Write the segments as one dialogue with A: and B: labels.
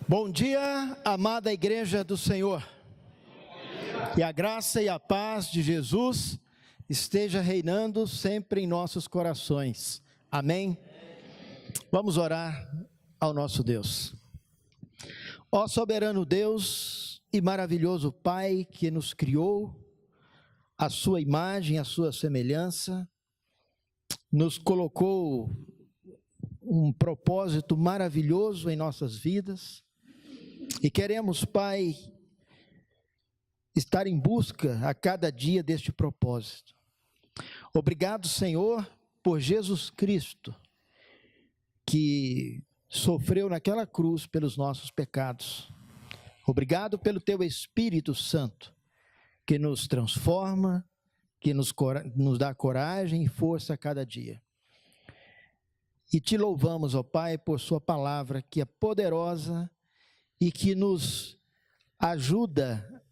A: Bom dia, amada igreja do Senhor. Que a graça e a paz de Jesus esteja reinando sempre em nossos corações. Amém? Vamos orar ao nosso Deus. Ó soberano Deus e maravilhoso Pai que nos criou, a sua imagem, a sua semelhança, nos colocou um propósito maravilhoso em nossas vidas, e queremos, Pai, estar em busca a cada dia deste propósito. Obrigado, Senhor, por Jesus Cristo, que sofreu naquela cruz pelos nossos pecados. Obrigado pelo Teu Espírito Santo, que nos transforma, que nos dá coragem e força a cada dia. E Te louvamos, ó Pai, por Sua palavra, que é poderosa e que nos ajuda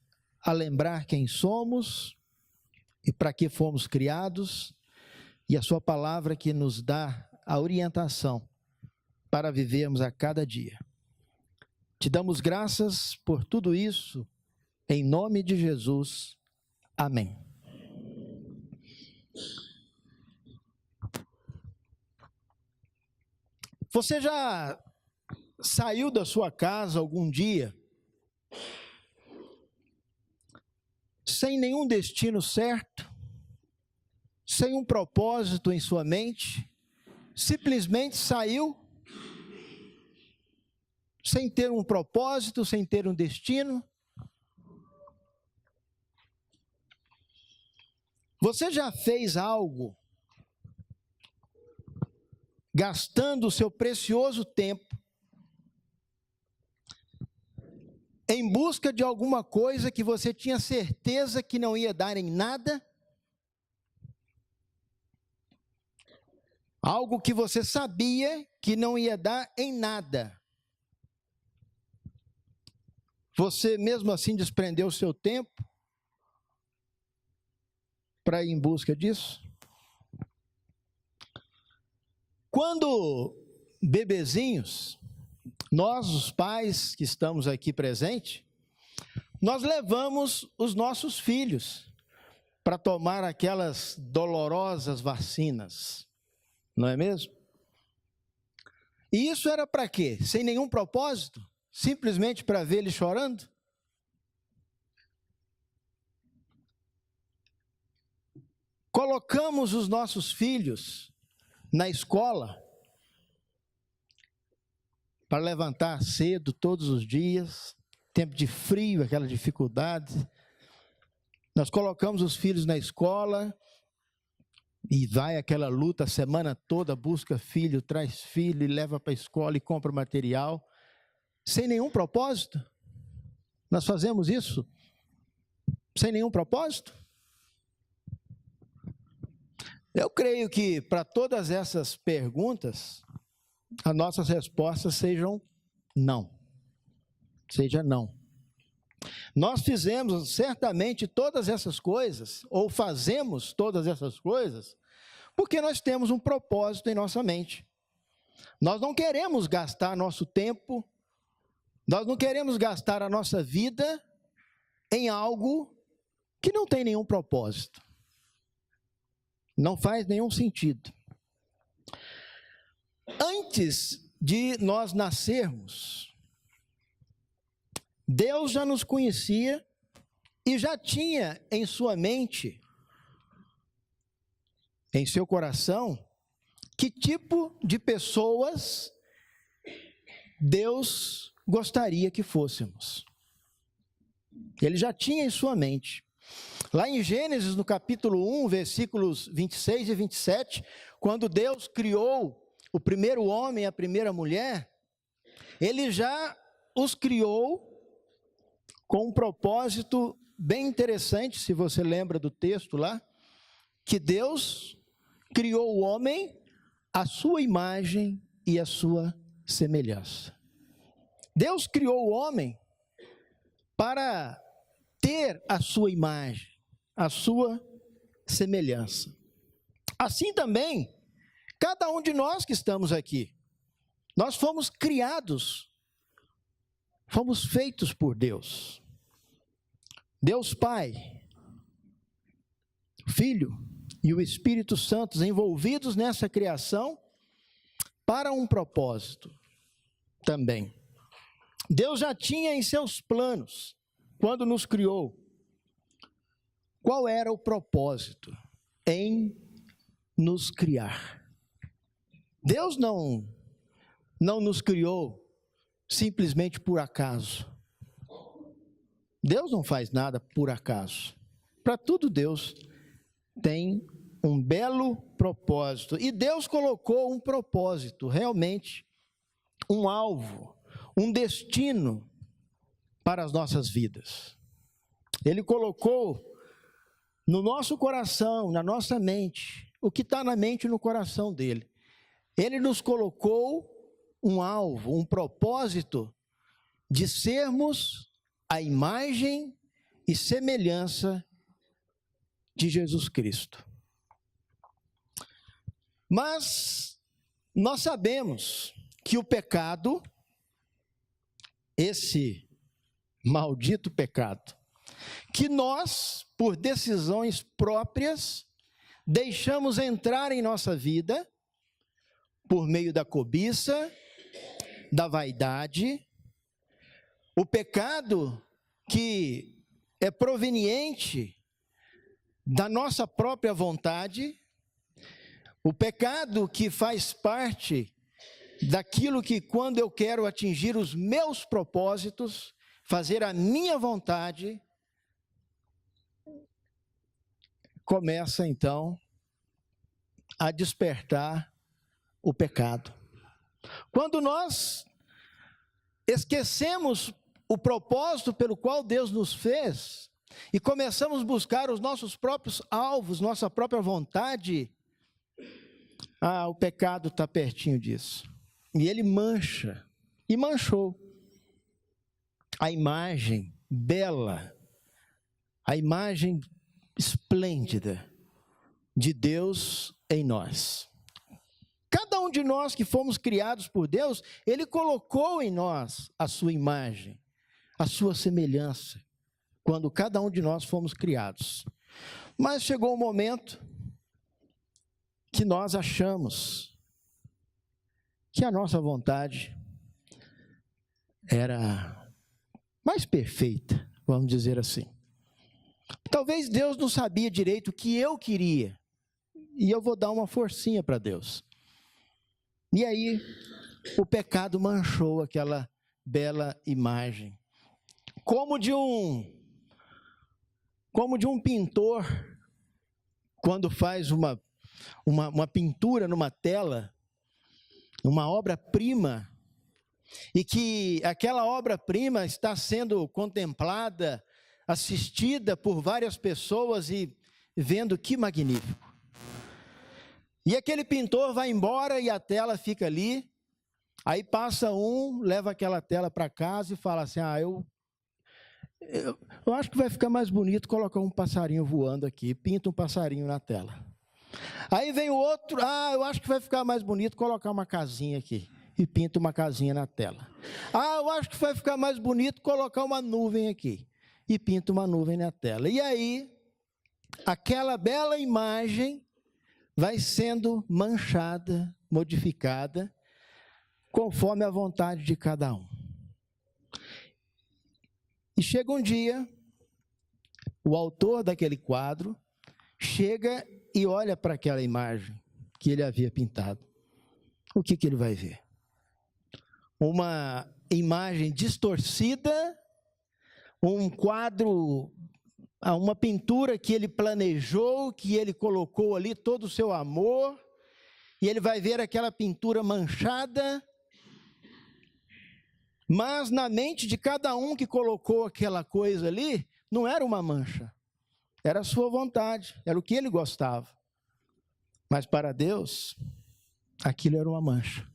A: a lembrar quem somos e para que fomos criados, e a Sua palavra que nos dá a orientação para vivermos a cada dia. Te damos graças por tudo isso, em nome de Jesus. Amém. Você já saiu da sua casa algum dia sem nenhum destino certo, sem um propósito em sua mente, simplesmente saiu sem ter um propósito, sem ter um destino? Você já fez algo gastando o seu precioso tempo em busca de alguma coisa que você tinha certeza que não ia dar em nada? Algo que você sabia que não ia dar em nada. Você mesmo assim desprendeu o seu tempo para ir em busca disso? Quando bebezinhos, nós, os pais que estamos aqui presentes, nós levamos os nossos filhos para tomar aquelas dolorosas vacinas, não é mesmo? E isso era para quê? Sem nenhum propósito? Simplesmente para ver ele chorando? Colocamos os nossos filhos na escola para levantar cedo todos os dias, tempo de frio, aquela dificuldade. Nós colocamos os filhos na escola e vai aquela luta a semana toda, busca filho, traz filho e leva para a escola e compra material, sem nenhum propósito. Nós fazemos isso sem nenhum propósito? Eu creio que para todas essas perguntas, as nossas respostas sejam não. Seja não. Nós fizemos certamente todas essas coisas, ou fazemos todas essas coisas, porque nós temos um propósito em nossa mente. Nós não queremos gastar nosso tempo, nós não queremos gastar a nossa vida em algo que não tem nenhum propósito. Não faz nenhum sentido. Antes de nós nascermos, Deus já nos conhecia e já tinha em sua mente, em seu coração, que tipo de pessoas Deus gostaria que fôssemos. Ele já tinha em sua mente. Lá em Gênesis, no capítulo 1, versículos 26 e 27, quando Deus criou o primeiro homem e a primeira mulher, Ele já os criou com um propósito bem interessante, se você lembra do texto lá, que Deus criou o homem à sua imagem e à sua semelhança. Deus criou o homem para ter a sua imagem, a sua semelhança. Assim também, cada um de nós que estamos aqui, nós fomos criados Fomos feitos por Deus. Deus Pai, Filho e o Espírito Santo envolvidos nessa criação para um propósito também. Deus já tinha em seus planos, quando nos criou, qual era o propósito em nos criar. Deus não nos criou simplesmente por acaso. Deus não faz nada por acaso. Para tudo Deus tem um belo propósito. E Deus colocou um propósito, realmente, um alvo, um destino para as nossas vidas. Ele colocou no nosso coração, na nossa mente, o que está na mente e no coração dele. Ele nos colocou um alvo, um propósito de sermos a imagem e semelhança de Jesus Cristo. Mas nós sabemos que o pecado, esse maldito pecado, que nós, por decisões próprias, deixamos entrar em nossa vida, por meio da cobiça, da vaidade, o pecado que é proveniente da nossa própria vontade, o pecado que faz parte daquilo que, quando eu quero atingir os meus propósitos, fazer a minha vontade, começa então a despertar o pecado. Quando nós esquecemos o propósito pelo qual Deus nos fez e começamos a buscar os nossos próprios alvos, nossa própria vontade, o pecado está pertinho disso. E ele mancha, e manchou a imagem bela, a imagem esplêndida de Deus em nós. Cada um de nós que fomos criados por Deus, Ele colocou em nós a sua imagem, a sua semelhança, quando cada um de nós fomos criados. Mas chegou um momento que nós achamos que a nossa vontade era mais perfeita, vamos dizer assim. Talvez Deus não sabia direito o que eu queria, e eu vou dar uma forcinha para Deus. E aí, o pecado manchou aquela bela imagem. Como de um pintor, quando faz uma pintura numa tela, uma obra-prima, e que aquela obra-prima está sendo contemplada, assistida por várias pessoas e vendo que magnífico. E aquele pintor vai embora e a tela fica ali, aí passa leva aquela tela para casa e fala assim, eu acho que vai ficar mais bonito colocar um passarinho voando aqui, pinta um passarinho na tela. Aí vem o outro, eu acho que vai ficar mais bonito colocar uma casinha aqui, e pinta uma casinha na tela. Eu acho que vai ficar mais bonito colocar uma nuvem aqui, e pinta uma nuvem na tela. E aí, aquela bela imagem vai sendo manchada, modificada, conforme a vontade de cada um. E chega um dia, o autor daquele quadro chega e olha para aquela imagem que ele havia pintado. O que ele vai ver? Uma imagem distorcida, um quadro, uma pintura que ele planejou, que ele colocou ali todo o seu amor, e ele vai ver aquela pintura manchada, mas na mente de cada um que colocou aquela coisa ali, não era uma mancha, era a sua vontade, era o que ele gostava. Mas para Deus, aquilo era uma mancha.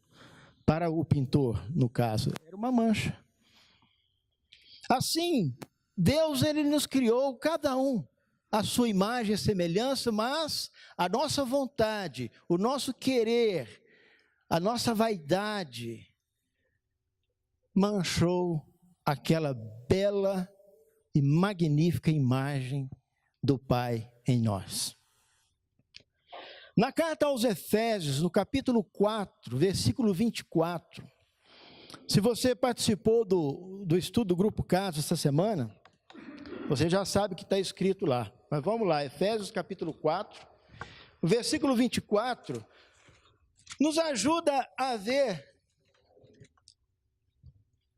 A: Para o pintor, no caso, era uma mancha. Assim, Deus, ele nos criou, cada um, a sua imagem e semelhança, mas a nossa vontade, o nosso querer, a nossa vaidade, manchou aquela bela e magnífica imagem do Pai em nós. Na carta aos Efésios, no capítulo 4, versículo 24, se você participou do estudo do Grupo Casa essa semana, você já sabe o que está escrito lá. Mas vamos lá, Efésios capítulo 4, o versículo 24, nos ajuda a ver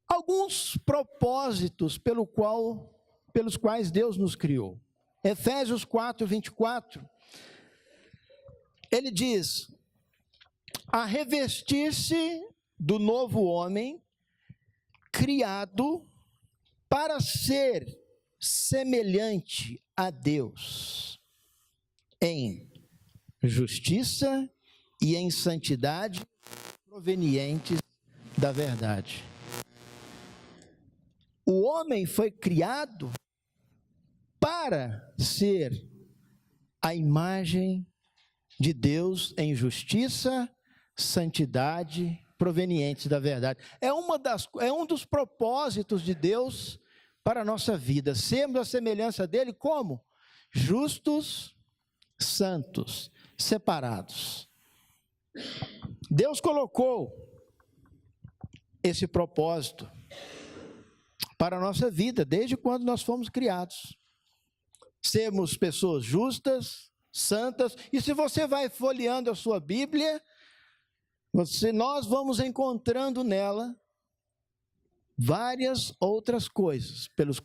A: alguns propósitos pelos quais Deus nos criou. Efésios 4, 24, ele diz: a revestir-se do novo homem, criado para ser semelhante a Deus, em justiça e em santidade provenientes da verdade. O homem foi criado para ser a imagem de Deus em justiça, santidade provenientes da verdade. É um dos propósitos de Deus para a nossa vida, sermos a semelhança dele como? Justos, santos, separados. Deus colocou esse propósito para a nossa vida, desde quando nós fomos criados. Sermos pessoas justas, santas, e se você vai folheando a sua Bíblia, nós vamos encontrando nela várias outras coisas pelas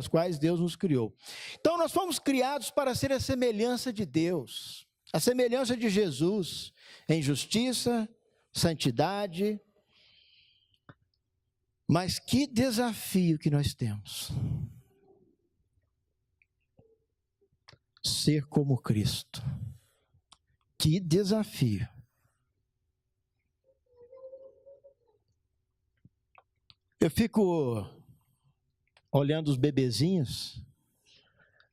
A: quais Deus nos criou. Então nós fomos criados para ser a semelhança de Deus, a semelhança de Jesus, em justiça, santidade. Mas que desafio que nós temos. Ser como Cristo. Que desafio. Eu fico olhando os bebezinhos,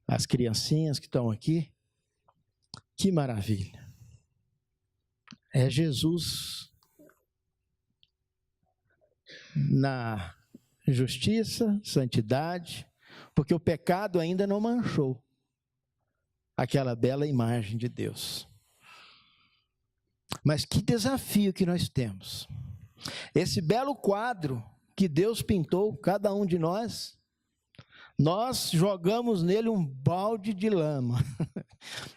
A: as criancinhas que estão aqui. Que maravilha. É Jesus na justiça, santidade, porque o pecado ainda não manchou aquela bela imagem de Deus. Mas que desafio que nós temos. Esse belo quadro que Deus pintou, cada um de nós jogamos nele um balde de lama.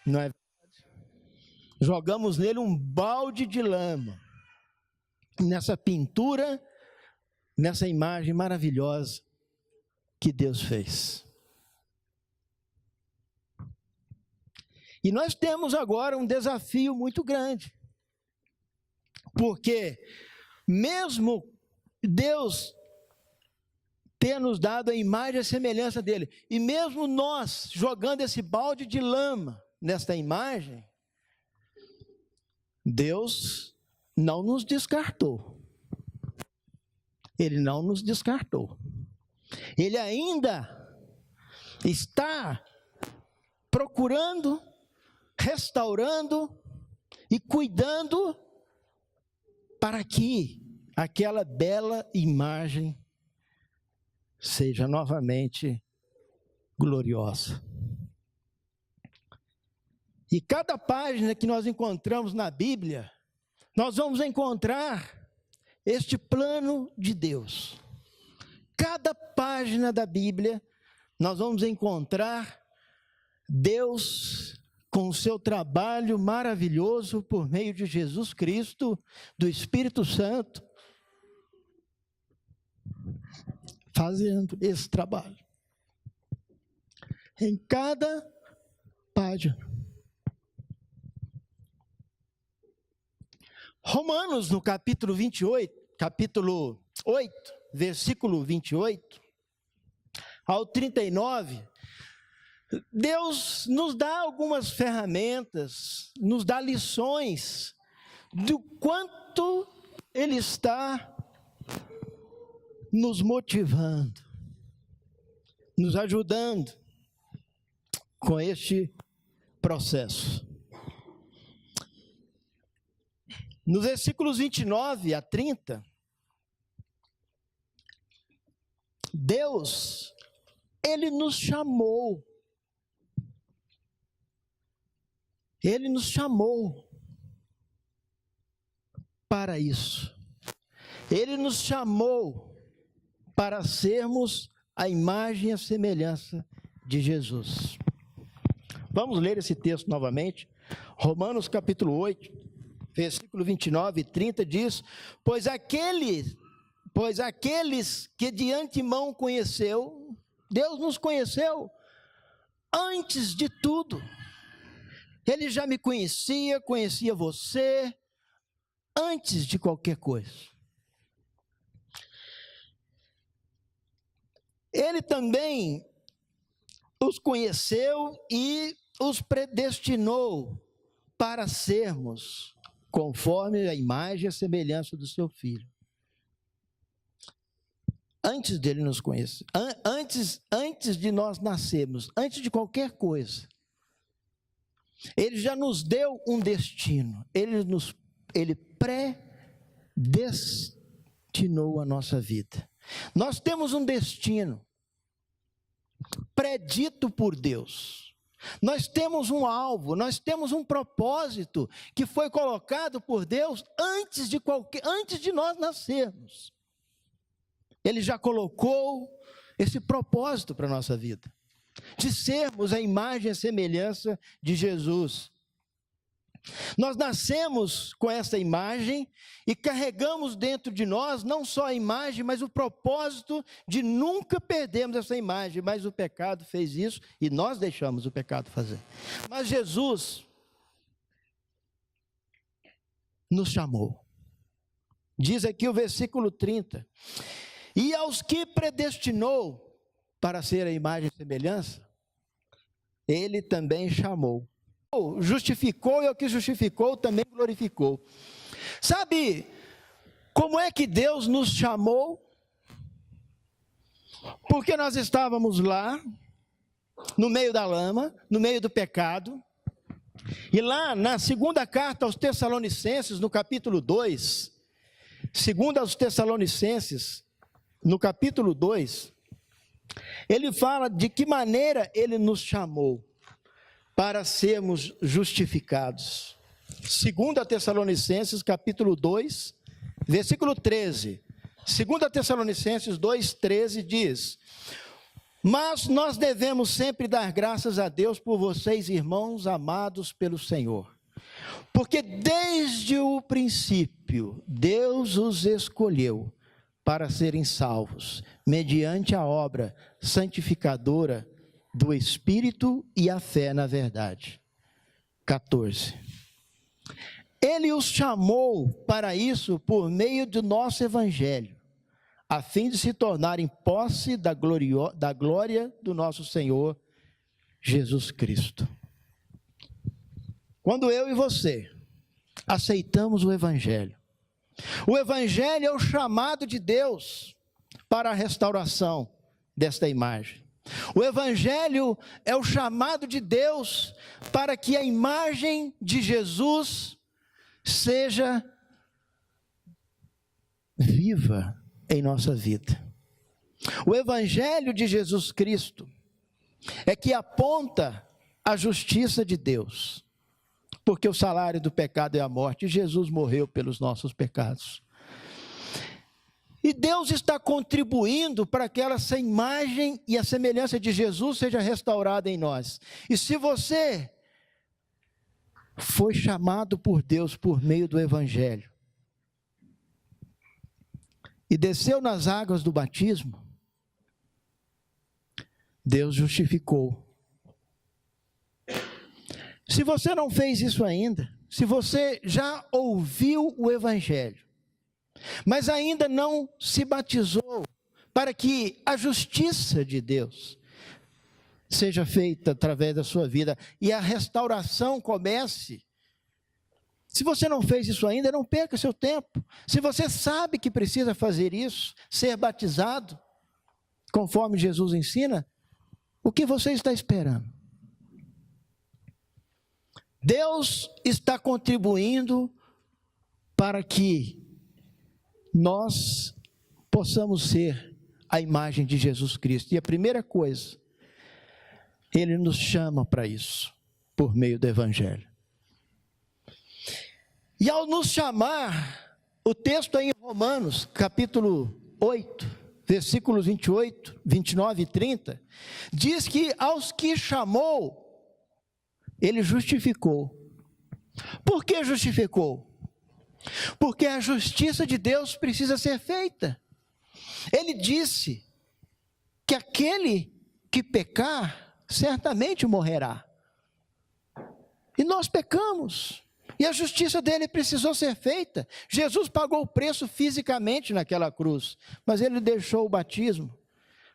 A: Não é verdade? Jogamos nele um balde de lama. Nessa pintura, nessa imagem maravilhosa que Deus fez. E nós temos agora um desafio muito grande. Porque mesmo Deus ter nos dado a imagem e a semelhança dele, e mesmo nós jogando esse balde de lama nesta imagem, Deus não nos descartou. Ele não nos descartou. Ele ainda está procurando, restaurando e cuidando para que aquela bela imagem seja novamente gloriosa. E cada página que nós encontramos na Bíblia, nós vamos encontrar este plano de Deus. Cada página da Bíblia, nós vamos encontrar Deus com o seu trabalho maravilhoso por meio de Jesus Cristo, do Espírito Santo, fazendo esse trabalho. Em cada página. Romanos, no capítulo 8, versículo 28 ao 39, Deus nos dá algumas ferramentas, nos dá lições do quanto Ele está nos motivando, nos ajudando com este processo. Nos versículos 29 a 30, Deus, Ele nos chamou. Ele nos chamou para isso. Ele nos chamou para sermos a imagem e a semelhança de Jesus. Vamos ler esse texto novamente. Romanos capítulo 8, versículo 29 e 30 diz: Pois aqueles que de antemão conheceu, Deus nos conheceu antes de tudo. Ele já me conhecia você, antes de qualquer coisa. Ele também os conheceu e os predestinou para sermos conforme a imagem e a semelhança do seu Filho. Antes dele nos conhecer, antes de nós nascermos, antes de qualquer coisa, Ele já nos deu um destino. Ele predestinou a nossa vida. Nós temos um destino predito por Deus. Nós temos um alvo, nós temos um propósito que foi colocado por Deus antes de nós nascermos. Ele já colocou esse propósito para a nossa vida, de sermos a imagem e a semelhança de Jesus. Nós nascemos com essa imagem e carregamos dentro de nós não só a imagem, mas o propósito de nunca perdermos essa imagem. Mas o pecado fez isso e nós deixamos o pecado fazer. Mas Jesus nos chamou. Diz aqui o versículo 30. E aos que predestinou para ser a imagem e semelhança, Ele também chamou. Justificou, e ao que justificou também glorificou. Sabe como é que Deus nos chamou? Porque nós estávamos lá, no meio da lama, no meio do pecado, e lá na segunda carta aos Tessalonicenses, no capítulo 2, segunda aos Tessalonicenses, no capítulo 2, ele fala de que maneira Ele nos chamou para sermos justificados. 2 Tessalonicenses, capítulo 2, versículo 13. 2 Tessalonicenses 2, 13 diz: Mas nós devemos sempre dar graças a Deus por vocês, irmãos amados pelo Senhor, porque desde o princípio Deus os escolheu para serem salvos, mediante a obra santificadora do Espírito e a fé na verdade. 14. Ele os chamou para isso por meio do nosso Evangelho, a fim de se tornarem posse da glória do nosso Senhor Jesus Cristo. Quando eu e você aceitamos o Evangelho é o chamado de Deus para a restauração desta imagem. O Evangelho é o chamado de Deus para que a imagem de Jesus seja viva em nossa vida. O Evangelho de Jesus Cristo é que aponta a justiça de Deus, porque o salário do pecado é a morte, e Jesus morreu pelos nossos pecados. E Deus está contribuindo para que essa imagem e a semelhança de Jesus seja restaurada em nós. E se você foi chamado por Deus por meio do Evangelho e desceu nas águas do batismo, Deus justificou. Se você não fez isso ainda, se você já ouviu o Evangelho, mas ainda não se batizou, para que a justiça de Deus seja feita através da sua vida e a restauração comece. Se você não fez isso ainda, não perca seu tempo. Se você sabe que precisa fazer isso, ser batizado, conforme Jesus ensina, o que você está esperando? Deus está contribuindo para que nós possamos ser a imagem de Jesus Cristo. E a primeira coisa, Ele nos chama para isso, por meio do Evangelho. E ao nos chamar, o texto aí em Romanos, capítulo 8, versículos 28, 29 e 30, diz que aos que chamou, Ele justificou. Por que justificou? Porque a justiça de Deus precisa ser feita. Ele disse que aquele que pecar, certamente morrerá. E nós pecamos. E a justiça dele precisou ser feita. Jesus pagou o preço fisicamente naquela cruz, mas ele deixou o batismo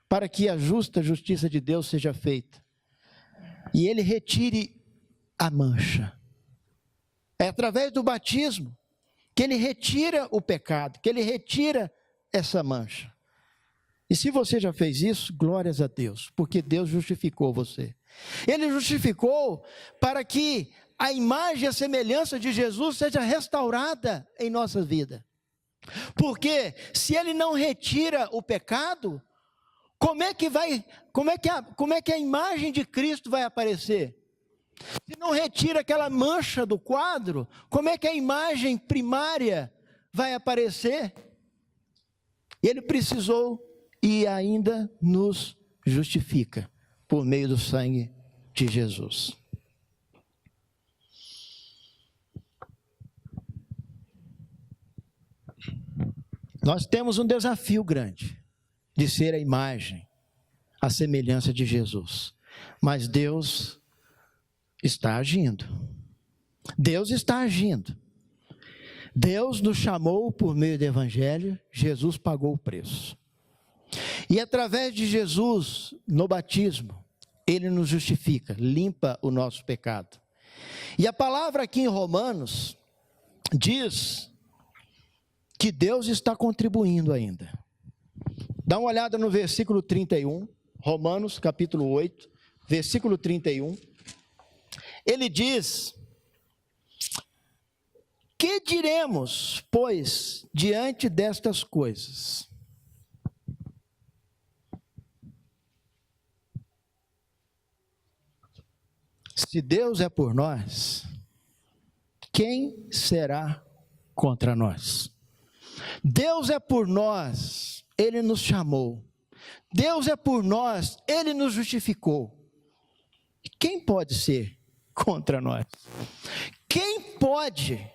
A: para que a justa justiça de Deus seja feita. E ele retire a mancha. É através do batismo que ele retira o pecado, que ele retira essa mancha. E se você já fez isso, glórias a Deus, porque Deus justificou você. Ele justificou para que a imagem e a semelhança de Jesus seja restaurada em nossa vida. Porque se Ele não retira o pecado, como é que a imagem de Cristo vai aparecer? Se não retira aquela mancha do quadro, como é que a imagem primária vai aparecer? Ele precisou e ainda nos justifica por meio do sangue de Jesus. Nós temos um desafio grande de ser a imagem, a semelhança de Jesus. Mas Deus está agindo. Deus está agindo. Deus nos chamou por meio do Evangelho, Jesus pagou o preço. E através de Jesus, no batismo, Ele nos justifica, limpa o nosso pecado. E a palavra aqui em Romanos diz que Deus está contribuindo ainda. Dá uma olhada no versículo 31, Romanos capítulo 8, versículo 31. Ele diz: que diremos, pois, diante destas coisas? Se Deus é por nós, quem será contra nós? Deus é por nós, Ele nos chamou. Deus é por nós, Ele nos justificou. Quem pode ser contra nós? Quem pode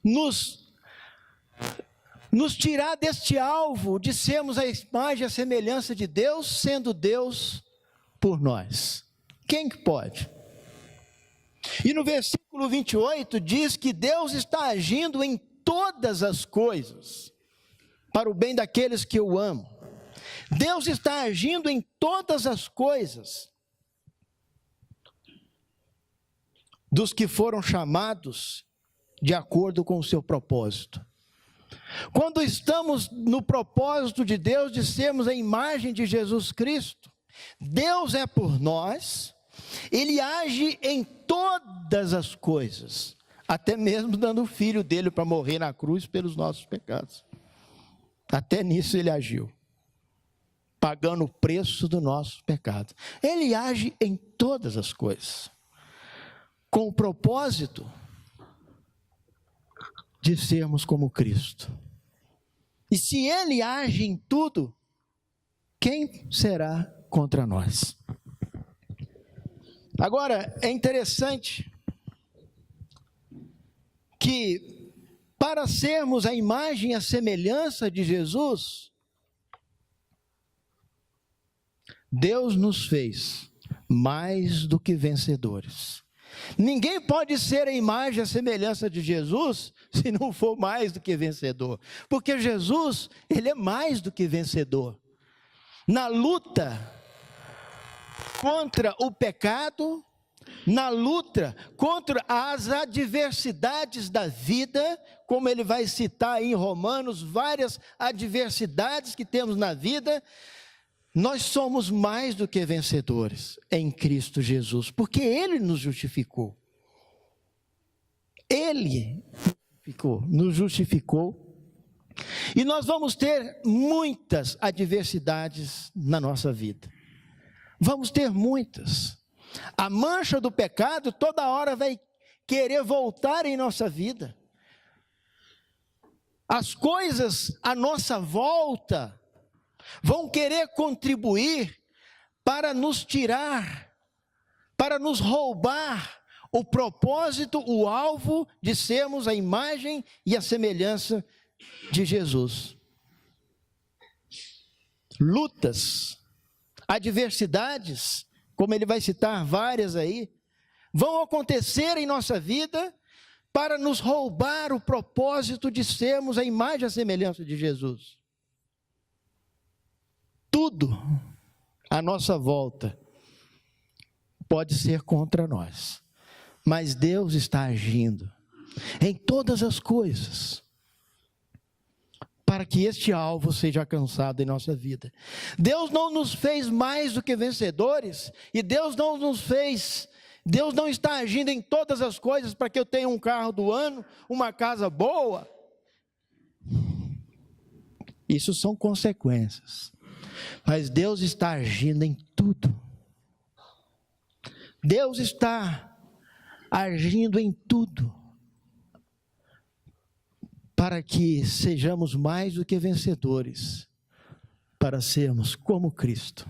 A: nos tirar deste alvo de sermos a imagem e a semelhança de Deus, sendo Deus por nós? Quem que pode? E no versículo 28 diz que Deus está agindo em todas as coisas para o bem daqueles que o amam. Deus está agindo em todas as coisas dos que foram chamados de acordo com o seu propósito. Quando estamos no propósito de Deus de sermos a imagem de Jesus Cristo, Deus é por nós, Ele age em todas as coisas, até mesmo dando o Filho dele para morrer na cruz pelos nossos pecados. Até nisso Ele agiu, pagando o preço do nosso pecado. Ele age em todas as coisas, com o propósito de sermos como Cristo. E se Ele age em tudo, quem será contra nós? Agora, é interessante que para sermos a imagem e a semelhança de Jesus, Deus nos fez mais do que vencedores. Ninguém pode ser a imagem e a semelhança de Jesus se não for mais do que vencedor. Porque Jesus, Ele é mais do que vencedor. Na luta contra o pecado, na luta contra as adversidades da vida, como ele vai citar aí em Romanos, várias adversidades que temos na vida, nós somos mais do que vencedores em Cristo Jesus, porque Ele nos justificou. Ele nos justificou. E nós vamos ter muitas adversidades na nossa vida. Vamos ter muitas. A mancha do pecado toda hora vai querer voltar em nossa vida. As coisas à nossa volta vão querer contribuir para nos tirar, para nos roubar o propósito, o alvo de sermos a imagem e a semelhança de Jesus. Lutas, adversidades, como ele vai citar várias aí, vão acontecer em nossa vida para nos roubar o propósito de sermos a imagem e a semelhança de Jesus. Tudo à nossa volta pode ser contra nós, mas Deus está agindo em todas as coisas para que este alvo seja alcançado em nossa vida. Deus não nos fez mais do que vencedores, e Deus não está agindo em todas as coisas para que eu tenha um carro do ano, uma casa boa. Isso são consequências. Mas Deus está agindo em tudo. Deus está agindo em tudo para que sejamos mais do que vencedores, para sermos como Cristo.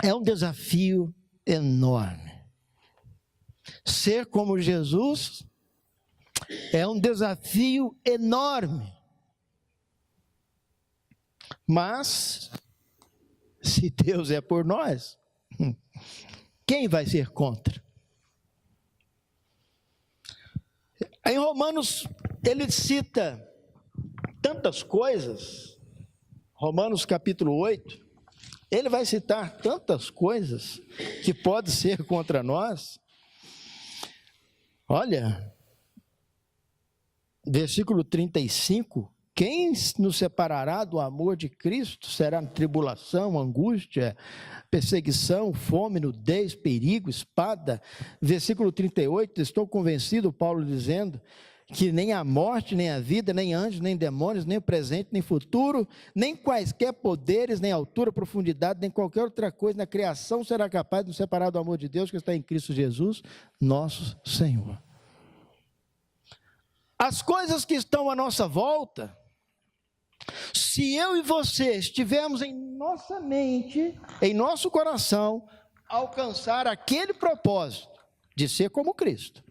A: É um desafio enorme. Ser como Jesus é um desafio enorme. Mas, se Deus é por nós, quem vai ser contra? Em Romanos, ele cita tantas coisas, Romanos capítulo 8, ele vai citar tantas coisas que podem ser contra nós. Olha, versículo 35, quem nos separará do amor de Cristo? Será tribulação, angústia, perseguição, fome, nudez, perigo, espada. Versículo 38, estou convencido, Paulo dizendo, que nem a morte, nem a vida, nem anjos, nem demônios, nem o presente, nem futuro, nem quaisquer poderes, nem altura, profundidade, nem qualquer outra coisa na criação será capaz de nos separar do amor de Deus que está em Cristo Jesus, nosso Senhor. As coisas que estão à nossa volta, se eu e você estivermos em nossa mente, em nosso coração, alcançar aquele propósito de ser como Cristo.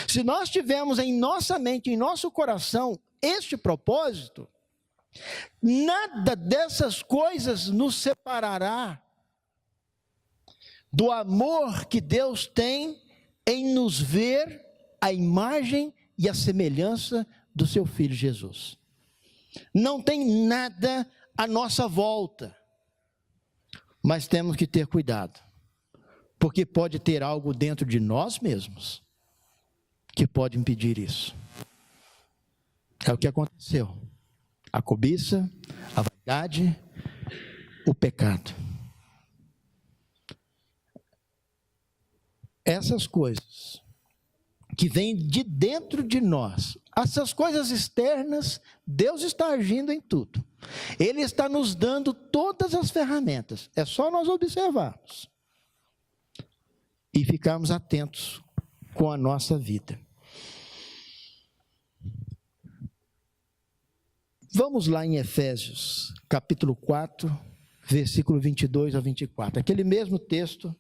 A: Se nós tivermos em nossa mente, em nosso coração, este propósito, nada dessas coisas nos separará do amor que Deus tem em nos ver a imagem e a semelhança do seu Filho Jesus. Não tem nada à nossa volta, mas temos que ter cuidado, porque pode ter algo dentro de nós mesmos que pode impedir isso. É o que aconteceu. A cobiça, a vaidade, o pecado. Essas coisas que vêm de dentro de nós, essas coisas externas, Deus está agindo em tudo. Ele está nos dando todas as ferramentas. É só nós observarmos e ficarmos atentos com a nossa vida. Vamos lá em Efésios, capítulo 4, versículo 22 a 24. Aquele mesmo texto.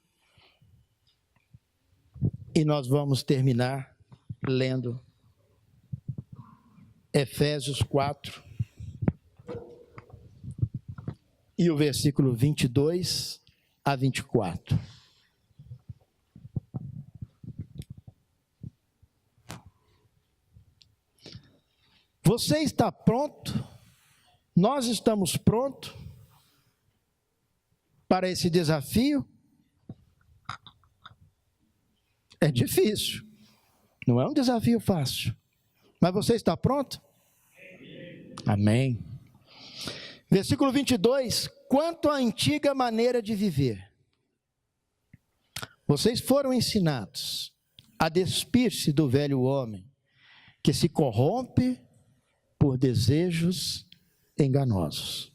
A: E nós vamos terminar lendo Efésios 4 e o versículo 22 a 24. Você está pronto? Nós estamos prontos para esse desafio? É difícil, não é um desafio fácil, mas você está pronto? Amém. Versículo 22, quanto à antiga maneira de viver, vocês foram ensinados a despir-se do velho homem, que se corrompe por por desejos enganosos,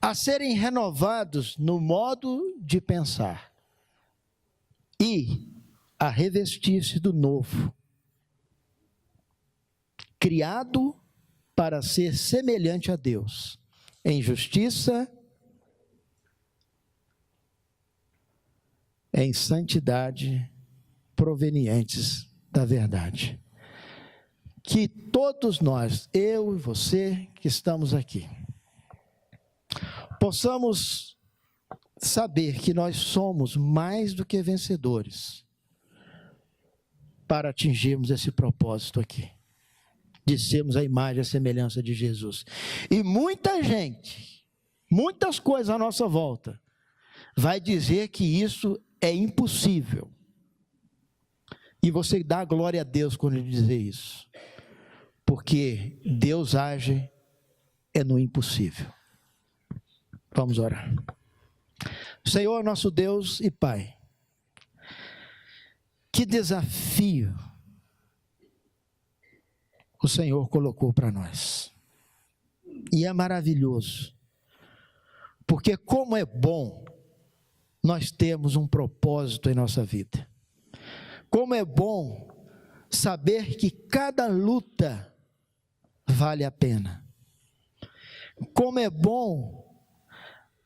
A: a serem renovados no modo de pensar e a revestir-se do novo, criado para ser semelhante a Deus, em justiça, em santidade, provenientes da verdade. Que todos nós, eu e você que estamos aqui, possamos saber que nós somos mais do que vencedores para atingirmos esse propósito aqui, de sermos a imagem e a semelhança de Jesus. E muita gente, muitas coisas à nossa volta, vai dizer que isso é impossível. E você dá glória a Deus quando ele dizer isso, porque Deus age no impossível. Vamos orar. Senhor, nosso Deus e Pai, que desafio o Senhor colocou para nós. E é maravilhoso, porque como é bom nós termos um propósito em nossa vida. Como é bom saber que cada luta vale a pena. Como é bom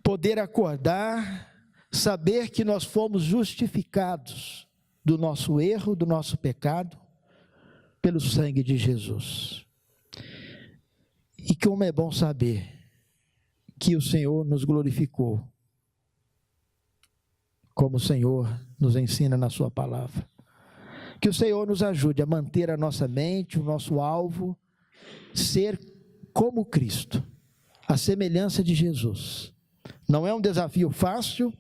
A: poder acordar, saber que nós fomos justificados do nosso erro, do nosso pecado, pelo sangue de Jesus. E como é bom saber que o Senhor nos glorificou, como o Senhor nos ensina na sua palavra. Que o Senhor nos ajude a manter a nossa mente, o nosso alvo, ser como Cristo, a semelhança de Jesus. Não é um desafio fácil,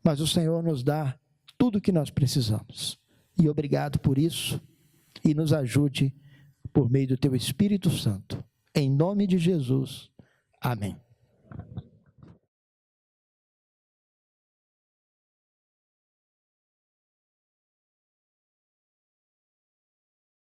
A: mas o Senhor nos dá tudo o que nós precisamos. E obrigado por isso, e nos ajude por meio do Teu Espírito Santo. Em nome de Jesus. Amém.